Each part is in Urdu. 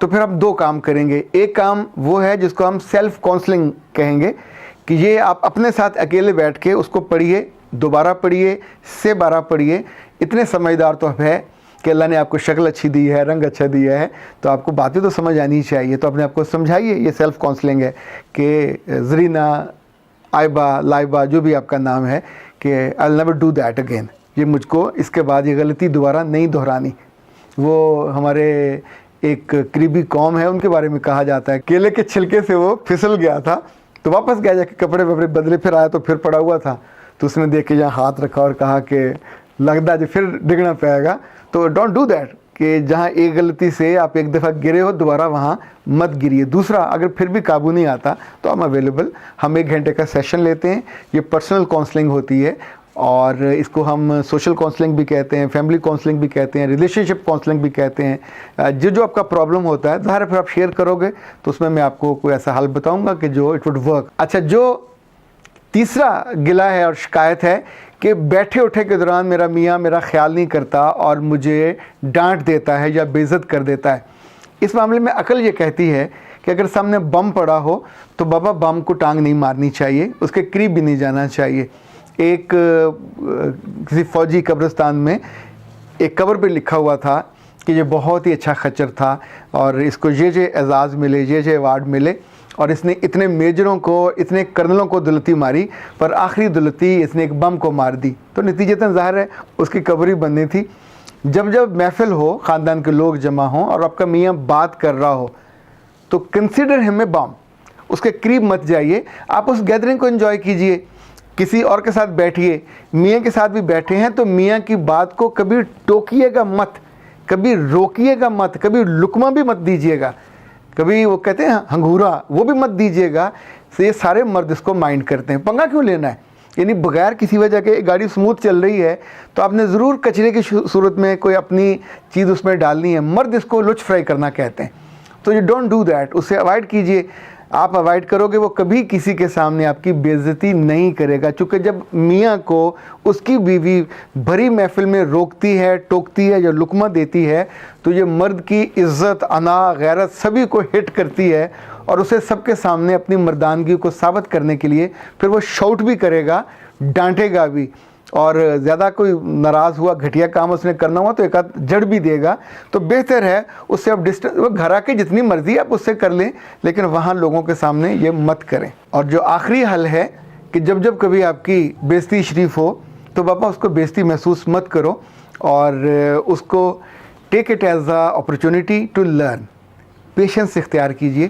تو پھر آپ دو کام کریں گے. ایک کام وہ ہے جس کو ہم سیلف کاؤنسلنگ کہیں گے کہ یہ آپ اپنے ساتھ اکیلے بیٹھ کے اس کو پڑھیے, دوبارہ پڑھیے, سے 12 پڑھیے. اتنے سمجھدار تو ہے کہ اللہ نے آپ کو شکل اچھی دی ہے, رنگ اچھا دیا ہے, تو آپ کو باتیں تو سمجھ آنی چاہیے, تو اپنے آپ کو سمجھائیے. یہ سیلف کاؤنسلنگ ہے کہ زرینہ, آئبہ, لائبہ, جو بھی آپ کا نام ہے, کہ I'll never do that again, یہ مجھ کو اس کے بعد یہ غلطی دوبارہ نہیں دہرانی. وہ ہمارے ایک قریبی قوم ہے, ان کے بارے میں کہا جاتا ہے کیلے کے چھلکے سے وہ پھسل گیا تھا, تو واپس گیا جا کے کپڑے وپڑے بدلے, پھر آیا تو پھر پڑا ہوا تھا, تو اس نے دیکھ کے جہاں ہاتھ رکھا اور کہا کہ لگتا جو پھر ڈگنا پائے گا. تو ڈونٹ ڈو دیٹ, کہ جہاں ایک غلطی سے آپ ایک دفعہ گرے ہو دوبارہ وہاں مت گریے. دوسرا, اگر پھر بھی قابو نہیں آتا تو ہم اویلیبل, ہم 1 گھنٹے کا سیشن لیتے ہیں. یہ پرسنل کاؤنسلنگ ہوتی ہے, اور اس کو ہم سوشل کاؤنسلنگ بھی کہتے ہیں, فیملی کاؤنسلنگ بھی کہتے ہیں, ریلیشن شپ کاؤنسلنگ بھی کہتے ہیں. جو آپ کا پرابلم ہوتا ہے, ظاہر ہے پھر آپ شیئر کرو گے تو اس میں آپ کو کوئی ایسا حل بتاؤں گا کہ جو اٹ وڈ ورک. اچھا, جو تیسرا گلہ ہے اور شکایت ہے کہ بیٹھے اٹھے کے دوران میرا میاں میرا خیال نہیں کرتا اور مجھے ڈانٹ دیتا ہے یا بے عزت کر دیتا ہے. اس معاملے میں عقل یہ کہتی ہے کہ اگر سامنے بم پڑا ہو تو بابا بم کو ٹانگ نہیں مارنی چاہیے, اس کے قریب بھی نہیں جانا چاہیے. ایک کسی فوجی قبرستان میں ایک قبر پہ لکھا ہوا تھا کہ یہ بہت ہی اچھا خچر تھا اور اس کو یہ اعزاز ملے, یہ ایوارڈ ملے, اور اس نے اتنے میجروں کو, اتنے کرنلوں کو دلتی ماری, پر آخری دلتی اس نے ایک بم کو مار دی. تو نتیجتاً ظاہر ہے اس کی قبر ہی بننی تھی. جب جب محفل ہو, خاندان کے لوگ جمع ہوں اور آپ کا میاں بات کر رہا ہو, تو کنسیڈر ہم اے بم, اس کے قریب مت جائیے. آپ اس گیدرنگ کو انجوائے کیجئے, کسی اور کے ساتھ بیٹھیے. میاں کے ساتھ بھی بیٹھے ہیں تو میاں کی بات کو کبھی ٹوکیے گا مت, کبھی روکیے گا مت, کبھی لقمہ بھی مت دیجیے گا, کبھی وہ کہتے ہیں ہنگورا, وہ بھی مت دیجیے گا. تو یہ سارے مرد اس کو مائنڈ کرتے ہیں. پنگا کیوں لینا ہے؟ یعنی بغیر کسی وجہ کے گاڑی سموتھ چل رہی ہے تو آپ نے ضرور کچرے کی صورت میں کوئی اپنی چیز اس میں ڈالنی ہے. مرد اس کو لچ فرائی کرنا کہتے ہیں. تو یہ ڈونٹ ڈو دیٹ, اس سے اوائڈ کیجیے. آپ اوائڈ کرو گے وہ کبھی کسی کے سامنے آپ کی بے عزتی نہیں کرے گا. چونکہ جب میاں کو اس کی بیوی بھری محفل میں روکتی ہے, ٹوکتی ہے یا لقمہ دیتی ہے, تو یہ مرد کی عزت, انا, غیرت سبھی کو ہٹ کرتی ہے, اور اسے سب کے سامنے اپنی مردانگی کو ثابت کرنے کے لیے پھر وہ شاؤٹ بھی کرے گا, ڈانٹے گا بھی, اور زیادہ کوئی ناراض ہوا, گھٹیا کام اس نے کرنا ہوا تو ایک آدھ جڑ بھی دے گا. تو بہتر ہے اس سے آپ ڈسٹنس, وہ گھر آ کے جتنی مرضی آپ اس سے کر لیں, لیکن وہاں لوگوں کے سامنے یہ مت کریں. اور جو آخری حل ہے کہ جب جب کبھی آپ کی بےعزتی شریف ہو تو بابا اس کو بےعزتی محسوس مت کرو, اور اس کو take it as a opportunity to learn. Patience اختیار کیجئے,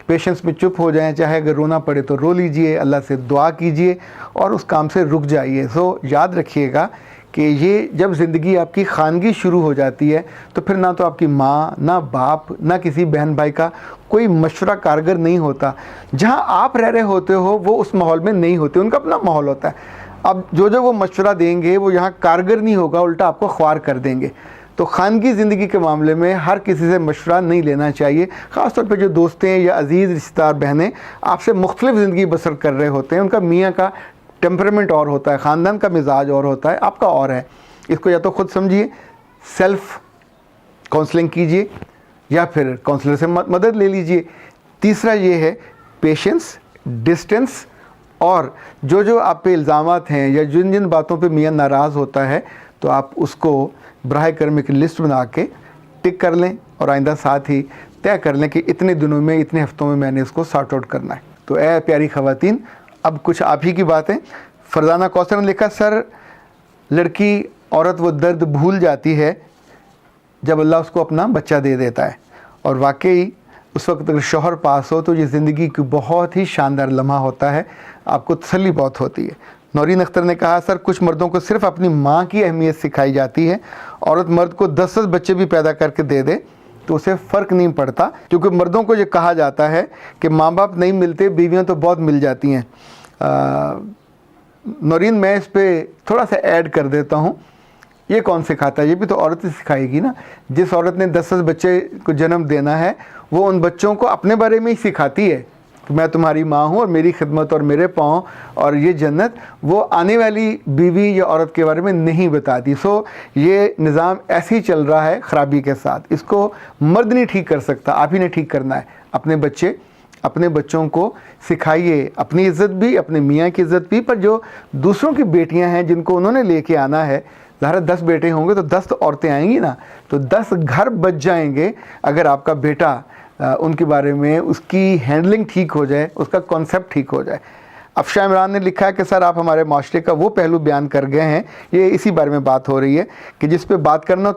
پیشنس میں چپ ہو جائیں, چاہے اگر رونا پڑے تو رو لیجئے, اللہ سے دعا کیجئے اور اس کام سے رک جائیے. سو یاد رکھیے گا کہ یہ جب زندگی آپ کی خانگی شروع ہو جاتی ہے تو پھر نہ تو آپ کی ماں, نہ باپ, نہ کسی بہن بھائی کا کوئی مشورہ کارگر نہیں ہوتا. جہاں آپ رہ رہے ہوتے ہو وہ اس ماحول میں نہیں ہوتے, ان کا اپنا ماحول ہوتا ہے. اب جو وہ مشورہ دیں گے وہ یہاں کارگر نہیں ہوگا, الٹا آپ کو خوار کر دیں گے. تو خانگی زندگی کے معاملے میں ہر کسی سے مشورہ نہیں لینا چاہیے, خاص طور پہ جو دوستیں یا عزیز رشتہ دار بہنیں آپ سے مختلف زندگی بسر کر رہے ہوتے ہیں. ان کا میاں کا ٹیمپرمنٹ اور ہوتا ہے, خاندان کا مزاج اور ہوتا ہے, آپ کا اور ہے. اس کو یا تو خود سمجھیے, سیلف کاؤنسلنگ کیجیے, یا پھر کاؤنسلر سے مدد لے لیجیے. تیسرا یہ ہے پیشنس, ڈسٹنس, اور جو آپ پہ الزامات ہیں یا جن جن باتوں پہ میاں ناراض ہوتا ہے تو آپ اس کو براہ کرم ایک لسٹ بنا کے ٹک کر لیں, اور آئندہ ساتھ ہی طے کر لیں کہ اتنے دنوں میں, اتنے ہفتوں میں نے اس کو سارٹ آؤٹ کرنا ہے. تو اے پیاری خواتین, اب کچھ آپ ہی کی باتیں. فرزانہ کوثر نے لکھا, سر لڑکی عورت وہ درد بھول جاتی ہے جب اللہ اس کو اپنا بچہ دے دیتا ہے, اور واقعی اس وقت اگر شوہر پاس ہو تو یہ زندگی کی بہت ہی شاندار لمحہ ہوتا ہے, آپ کو تسلی بہت ہوتی ہے. نورین اختر نے کہا, سر کچھ مردوں کو صرف اپنی ماں کی اہمیت سکھائی جاتی ہے, عورت مرد کو 10 بچے بھی پیدا کر کے دے دے تو اسے فرق نہیں پڑتا, کیونکہ مردوں کو یہ کہا جاتا ہے کہ ماں باپ نہیں ملتے, بیویاں تو بہت مل جاتی ہیں. نورین میں اس پہ تھوڑا سا ایڈ کر دیتا ہوں, یہ کون سکھاتا ہے؟ یہ بھی تو عورت ہی سکھائے گی نا. جس عورت نے 10 بچے کو جنم دینا ہے وہ ان بچوں کو اپنے بارے میں ہی سکھاتی ہے کہ میں تمہاری ماں ہوں اور میری خدمت اور میرے پاؤں اور یہ جنت، وہ آنے والی بیوی یا عورت کے بارے میں نہیں بتاتی. سو یہ نظام ایسے ہی چل رہا ہے خرابی کے ساتھ. اس کو مرد نہیں ٹھیک کر سکتا، آپ ہی نے ٹھیک کرنا ہے. اپنے بچوں کو سکھائیے اپنی عزت بھی، اپنے میاں کی عزت بھی، پر جو دوسروں کی بیٹیاں ہیں جن کو انہوں نے لے کے آنا ہے، ظاہر 10 بیٹے ہوں گے تو 10 عورتیں آئیں گی نا، تو 10 گھر بچ جائیں گے اگر آپ کا بیٹا ان کے بارے میں اس کی ہینڈلنگ ٹھیک ہو جائے، اس کا کانسیپٹ ٹھیک ہو جائے. افشاں عمران نے لکھا ہے کہ سر آپ ہمارے معاشرے کا وہ پہلو بیان کر گئے ہیں، یہ اسی بارے میں بات ہو رہی ہے کہ جس پہ بات کرنا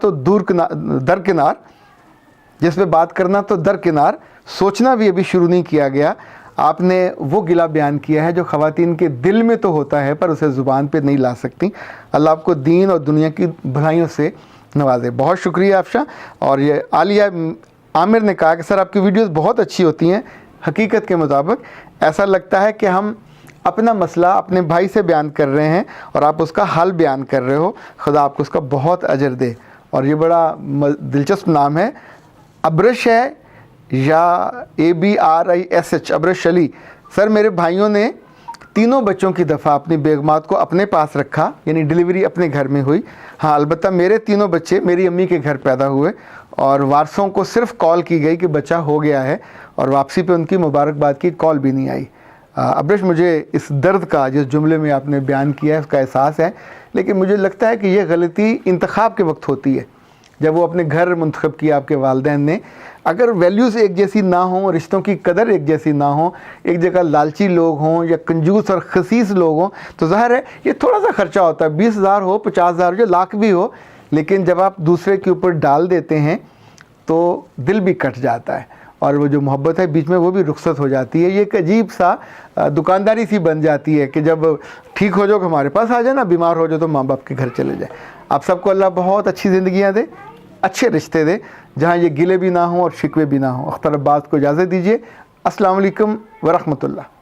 تو درکنار، سوچنا بھی ابھی شروع نہیں کیا گیا. آپ نے وہ گلہ بیان کیا ہے جو خواتین کے دل میں تو ہوتا ہے پر اسے زبان پہ نہیں لا سکتی. اللہ آپ کو دین اور دنیا کی بھلائیوں سے نوازے. بہت شکریہ افشاں. اور یہ عالیہ عامر نے کہا کہ سر آپ کی ویڈیوز بہت اچھی ہوتی ہیں، حقیقت کے مطابق ایسا لگتا ہے کہ ہم اپنا مسئلہ اپنے بھائی سے بیان کر رہے ہیں اور آپ اس کا حل بیان کر رہے ہو. خدا آپ کو اس کا بہت اجر دے. اور یہ بڑا دلچسپ نام ہے، ابرش ہے یا ABRISH، ابرش علی. سر میرے بھائیوں نے تینوں بچوں کی دفعہ اپنی بیگمات کو اپنے پاس رکھا، یعنی ڈلیوری اپنے گھر میں ہوئی. ہاں البتہ میرے تینوں بچے میری امی کے گھر پیدا ہوئے اور وارثوں کو صرف کال کی گئی کہ بچہ ہو گیا ہے، اور واپسی پہ ان کی مبارکباد کی کال بھی نہیں آئی. ابرش مجھے اس درد کا جس جملے میں آپ نے بیان کیا ہے اس کا احساس ہے، لیکن مجھے لگتا ہے کہ یہ غلطی انتخاب کے وقت ہوتی ہے، جب وہ اپنے گھر منتخب کیا آپ کے والدین نے. اگر ویلیوز ایک جیسی نہ ہوں، رشتوں کی قدر ایک جیسی نہ ہوں، ایک جگہ لالچی لوگ ہوں یا کنجوس اور خسیس لوگ ہوں، تو ظاہر ہے یہ تھوڑا سا خرچہ ہوتا ہے، 20,000 ہو، 50,000 ہو، لاکھ بھی ہو، لیکن جب آپ دوسرے کے اوپر ڈال دیتے ہیں تو دل بھی کٹ جاتا ہے اور وہ جو محبت ہے بیچ میں وہ بھی رخصت ہو جاتی ہے. یہ ایک عجیب سا دکانداری سی بن جاتی ہے کہ جب ٹھیک ہو جاؤ ہمارے پاس آ جانا، بیمار ہو جاؤ تو ماں باپ کے گھر چلے جائے. آپ سب کو اللہ بہت اچھی زندگیاں دے، اچھے رشتے دے جہاں یہ گلے بھی نہ ہوں اور شکوے بھی نہ ہوں. اختر عباس کو اجازت دیجیے. السلام علیکم ورحمۃ اللہ.